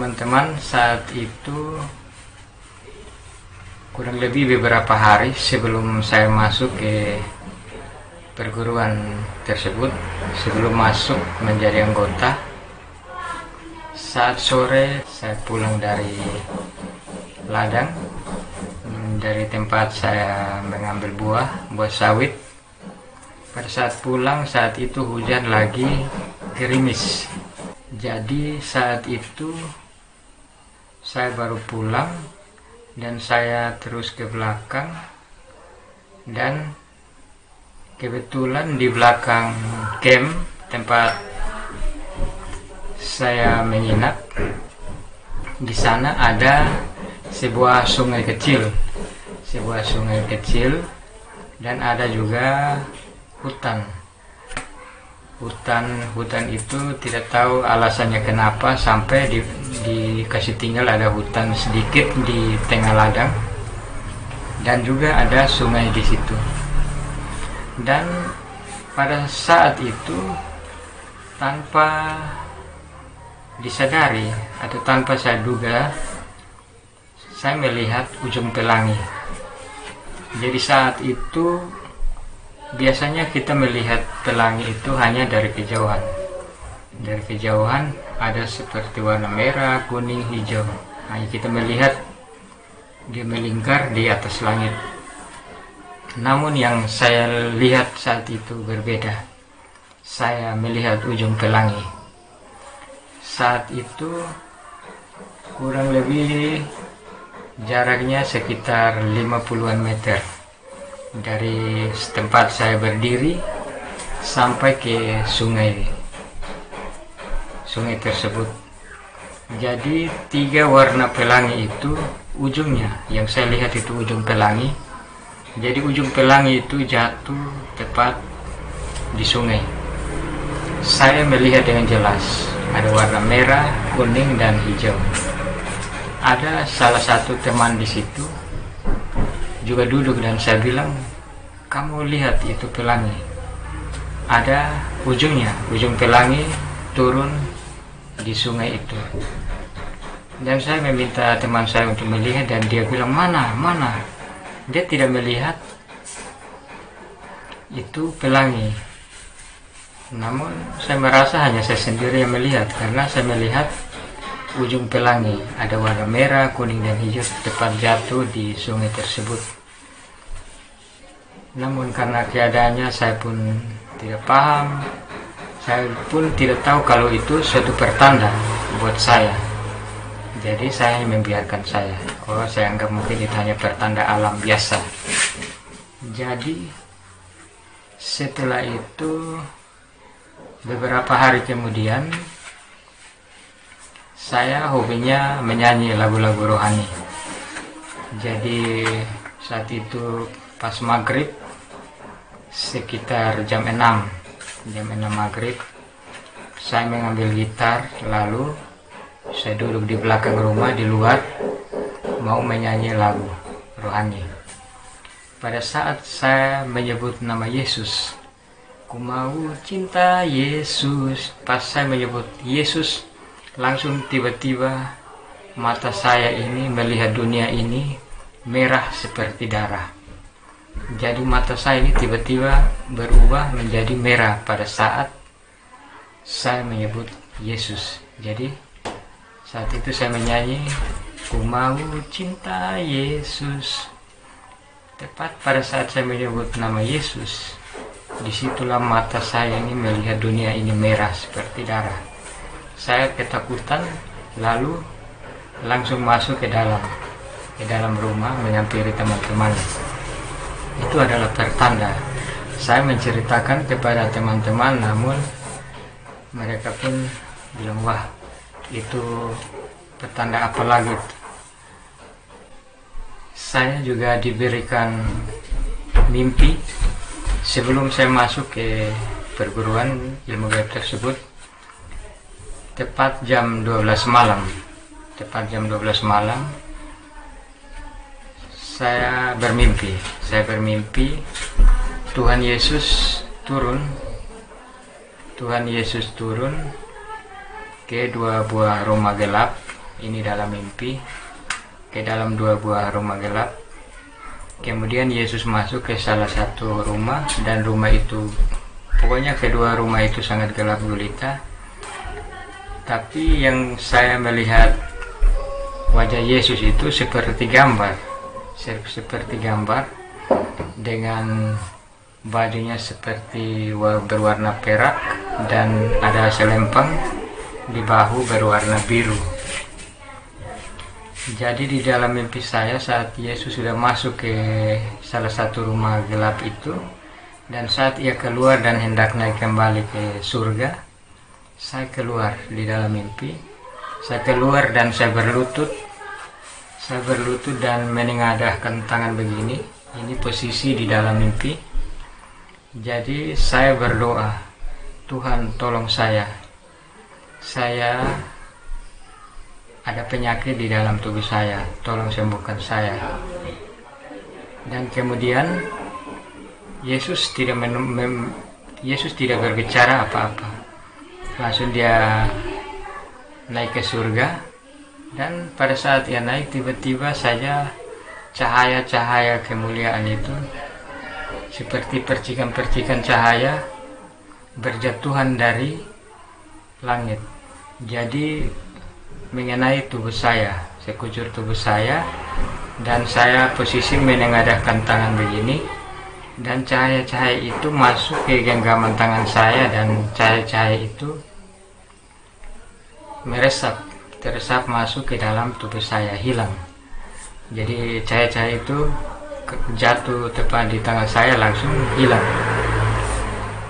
teman-teman, saat itu kurang lebih beberapa hari sebelum saya masuk ke perguruan tersebut, sebelum masuk menjadi anggota, saat sore saya pulang dari ladang, dari tempat saya mengambil buah sawit. Pada saat pulang, saat itu hujan lagi gerimis. Jadi saat itu saya baru pulang dan saya terus ke belakang, dan kebetulan di belakang camp tempat saya menginap, di sana ada sebuah sungai kecil, dan ada juga hutan itu tidak tahu alasannya kenapa sampai dikasih tinggal ada hutan sedikit di tengah ladang, dan juga ada sungai di situ. Dan pada saat itu tanpa disadari atau tanpa saya duga, saya melihat ujung pelangi. Jadi saat itu biasanya kita melihat pelangi itu hanya dari kejauhan. Dari kejauhan ada seperti warna merah, kuning, hijau. Hanya kita melihat dia melingkar di atas langit. Namun yang saya lihat saat itu berbeda. Saya melihat ujung pelangi. Saat itu kurang lebih jaraknya sekitar 50-an meter dari tempat saya berdiri sampai ke sungai tersebut. Jadi 3 warna pelangi itu ujungnya, yang saya lihat itu ujung pelangi. Jadi ujung pelangi itu jatuh tepat di sungai. Saya melihat dengan jelas ada warna merah, kuning, dan hijau. Ada salah satu teman di situ juga duduk, dan saya bilang, kamu lihat itu pelangi, ada ujungnya, ujung pelangi turun di sungai itu. Dan saya meminta teman saya untuk melihat, dan dia bilang, mana, dia tidak melihat itu pelangi. Namun saya merasa hanya saya sendiri yang melihat, karena saya melihat ujung pelangi ada warna merah, kuning, dan hijau tepat jatuh di sungai tersebut. Namun karena keadaannya saya pun tidak paham, saya pun tidak tahu kalau itu suatu pertanda buat saya. Jadi saya membiarkan saya anggap mungkin itu hanya pertanda alam biasa. Jadi setelah itu beberapa hari kemudian, saya hobinya menyanyi lagu-lagu rohani. Jadi saat itu pas maghrib, sekitar jam 6 maghrib, saya mengambil gitar, lalu saya duduk di belakang rumah di luar mau menyanyi lagu rohani. Pada saat saya menyebut nama Yesus, ku mau cinta Yesus, pas saya menyebut Yesus, langsung tiba-tiba mata saya ini melihat dunia ini merah seperti darah. Jadi mata saya ini tiba-tiba berubah menjadi merah pada saat saya menyebut Yesus. Jadi saat itu saya menyanyi, ku mau cinta Yesus. Tepat pada saat saya menyebut nama Yesus, disitulah mata saya ini melihat dunia ini merah seperti darah. Saya ketakutan, lalu langsung masuk ke dalam rumah menyampiri teman-teman. Itu adalah pertanda. Saya menceritakan kepada teman-teman, namun mereka pun bilang, wah, itu pertanda apa lagi? Saya juga diberikan mimpi sebelum saya masuk ke perguruan ilmu gaib tersebut. Tepat jam 12 malam, saya bermimpi Tuhan Yesus turun ke 2 buah rumah gelap ini dalam mimpi, ke dalam 2 buah rumah gelap. Kemudian Yesus masuk ke salah satu rumah, dan rumah itu, pokoknya kedua rumah itu sangat gelap gulita. Tapi yang saya melihat wajah Yesus itu seperti gambar, dengan bajunya seperti berwarna perak, dan ada selempang di bahu berwarna biru. Jadi di dalam mimpi saya, saat Yesus sudah masuk ke salah satu rumah gelap itu, dan saat ia keluar dan hendak naik kembali ke surga, saya keluar di dalam mimpi. Saya keluar dan saya berlutut dan menengadahkan tangan begini. Ini posisi di dalam mimpi. Jadi saya berdoa, Tuhan tolong saya ada penyakit di dalam tubuh saya, tolong sembuhkan saya. Dan kemudian Yesus tidak berbicara apa-apa, langsung dia naik ke surga. Dan pada saat ia naik, tiba-tiba saja cahaya-cahaya kemuliaan itu seperti percikan-percikan cahaya berjatuhan dari langit, jadi mengenai tubuh saya, sekujur tubuh saya, dan saya posisi menengadahkan tangan begini, dan cahaya-cahaya itu masuk ke genggaman tangan saya, dan cahaya-cahaya itu teresap masuk ke dalam tubuh saya, hilang. Jadi cahaya-cahaya itu jatuh tepat di tangan saya, langsung hilang.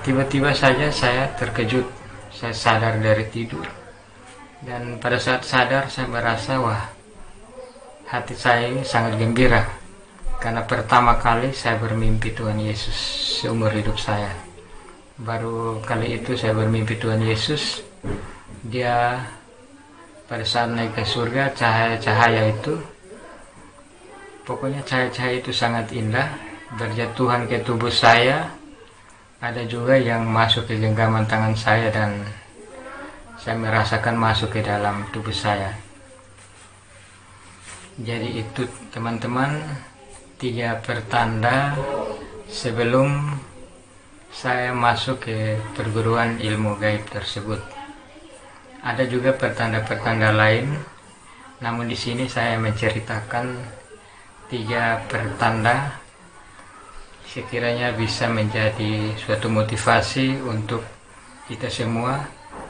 Tiba-tiba saja saya terkejut, saya sadar dari tidur. Dan pada saat sadar, saya merasa, wah, hati saya ini sangat gembira, karena pertama kali saya bermimpi Tuhan Yesus seumur hidup saya. Baru kali itu saya bermimpi Tuhan Yesus. Dia pada saat naik ke surga, cahaya-cahaya itu, pokoknya cahaya-cahaya itu sangat indah, berjatuhan ke tubuh saya. Ada juga yang masuk ke genggaman tangan saya, dan saya merasakan masuk ke dalam tubuh saya. Jadi itu teman-teman, 3 pertanda sebelum saya masuk ke perguruan ilmu gaib tersebut. Ada juga pertanda-pertanda lain, namun di sini saya menceritakan 3 pertanda, sekiranya bisa menjadi suatu motivasi untuk kita semua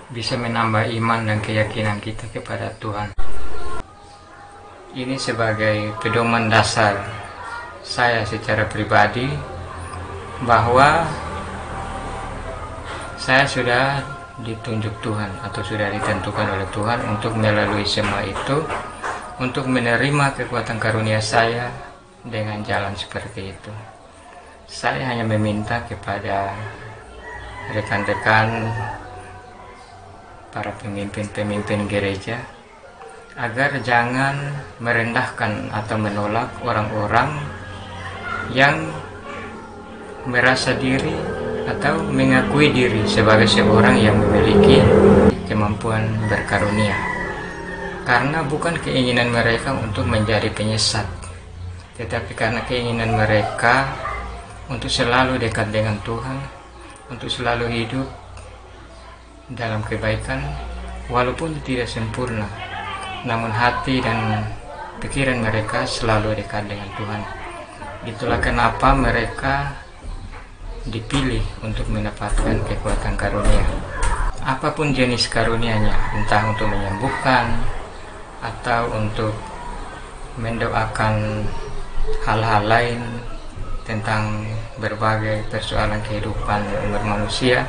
bisa menambah iman dan keyakinan kita kepada Tuhan. Ini sebagai pedoman dasar saya secara pribadi, bahwa saya sudah ditunjuk Tuhan atau sudah ditentukan oleh Tuhan untuk melalui semua itu, untuk menerima kekuatan karunia saya dengan jalan seperti itu. Saya hanya meminta kepada rekan-rekan para pemimpin-pemimpin gereja agar jangan merendahkan atau menolak orang-orang yang merasa diri atau mengakui diri sebagai seorang yang memiliki kemampuan berkarunia, karena bukan keinginan mereka untuk menjadi penyesat, tetapi karena keinginan mereka untuk selalu dekat dengan Tuhan, untuk selalu hidup dalam kebaikan, walaupun tidak sempurna, namun hati dan pikiran mereka selalu dekat dengan Tuhan. Itulah kenapa mereka dipilih untuk mendapatkan kekuatan karunia. Apapun jenis karunianya, entah untuk menyembuhkan atau untuk mendoakan hal-hal lain tentang berbagai persoalan kehidupan umat manusia,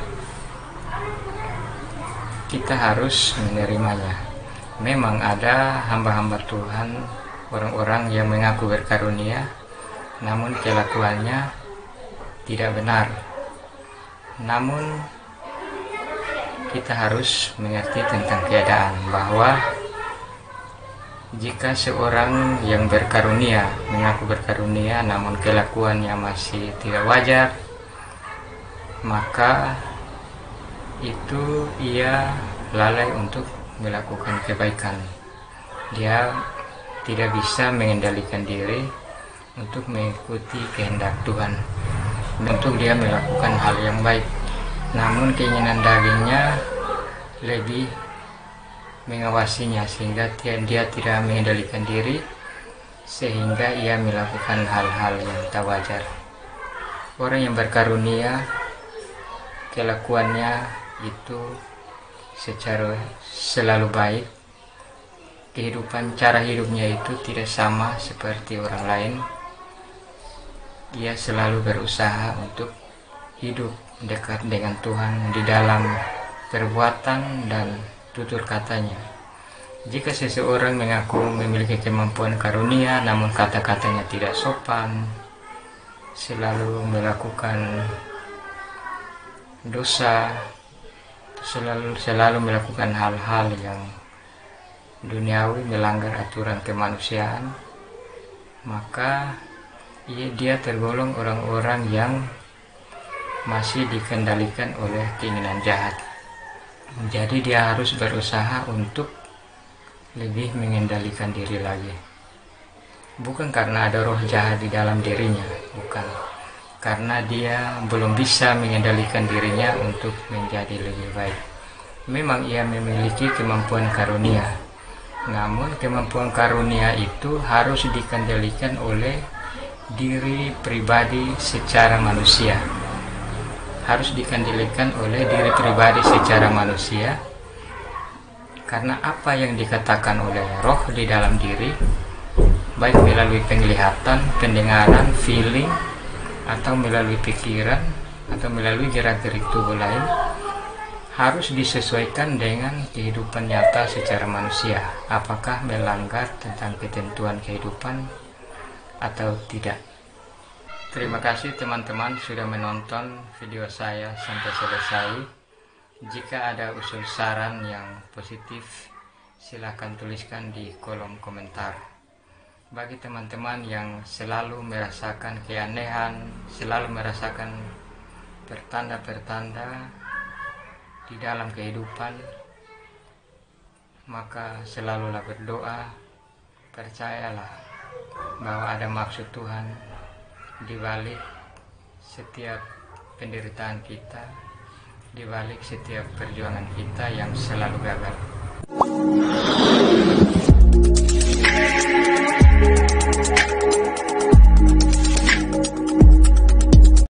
kita harus menerimanya. Memang ada hamba-hamba Tuhan, orang-orang yang mengaku berkarunia, namun kelakuannya tidak benar. Namun kita harus mengerti tentang keadaan, bahwa jika seorang yang berkarunia, mengaku berkarunia, namun kelakuannya masih tidak wajar, maka itu ia lalai untuk melakukan kebaikan. dia tidak bisa mengendalikan diri untuk mengikuti kehendak Tuhan, untuk dia melakukan hal yang baik. Namun keinginan dagingnya lebih mengawasinya, sehingga dia tidak mengendalikan diri, sehingga ia melakukan hal-hal yang tak wajar. Orang yang berkarunia, kelakuannya itu secara selalu baik. Kehidupan, cara hidupnya itu tidak sama seperti orang lain. Ia selalu berusaha untuk hidup dekat dengan Tuhan di dalam perbuatan dan tutur katanya. Jika seseorang mengaku memiliki kemampuan karunia namun kata-katanya tidak sopan, selalu melakukan dosa, selalu melakukan hal-hal yang duniawi, melanggar aturan kemanusiaan, maka dia tergolong orang-orang yang masih dikendalikan oleh keinginan jahat. Jadi dia harus berusaha untuk lebih mengendalikan diri lagi. Bukan karena ada roh jahat di dalam dirinya, bukan. Karena dia belum bisa mengendalikan dirinya untuk menjadi lebih baik. Memang ia memiliki kemampuan karunia, namun kemampuan karunia itu harus dikendalikan oleh diri pribadi secara manusia. Harus dikendalikan oleh diri pribadi secara manusia, karena apa yang dikatakan oleh roh di dalam diri, baik melalui penglihatan, pendengaran, feeling, atau melalui pikiran, atau melalui gerak-gerik tubuh lain, harus disesuaikan dengan kehidupan nyata secara manusia. Apakah melanggar tentang ketentuan kehidupan atau tidak. Terima kasih teman-teman sudah menonton video saya sampai selesai. Jika ada usul saran yang positif, silakan tuliskan di kolom komentar. Bagi teman-teman yang selalu merasakan keanehan, selalu merasakan pertanda-pertanda di dalam kehidupan, maka selalulah berdoa, percayalah bahwa ada maksud Tuhan di balik setiap penderitaan kita, di balik setiap perjuangan kita yang selalu gagal.